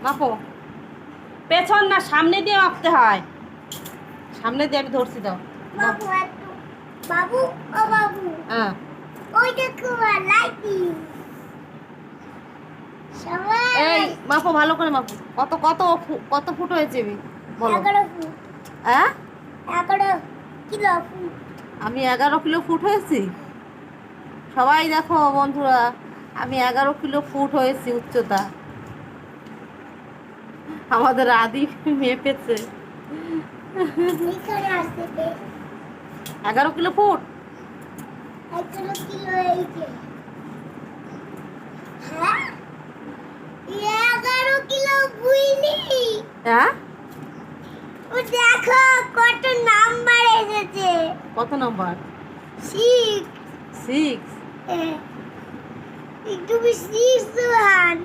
মাপো। পেছন না, সামনে দিয়ে মাপতে হয়। সামনে দিয়ে আমি ধরছি, দাও। বাবু একটু। বাবু ও বাবু। হ্যাঁ। ওই দেখো লাইটি। সবাই এই মাপো, ভালো করে মাপো। কত কত কত ফুট হয়েছে বলো। 11 ফুট। হ্যাঁ 11 কিলো ফুট। আমি 11 কিলো ফুট হয়েছি। সবাই দেখো বন্ধুরা, আমি 11 কিলো ফুট হয়েছি উচ্চতা। আমাদের আদি মেপেছে এখানে আসতে 11 কিলো ফুট। 11 কিলো এই যে। হ্যাঁ 11 কিলো বুঝলি। হ্যাঁ ও দেখো কত নাম্বার এসেছে। কত নাম্বার? 6 6। একটু 6 ওয়ান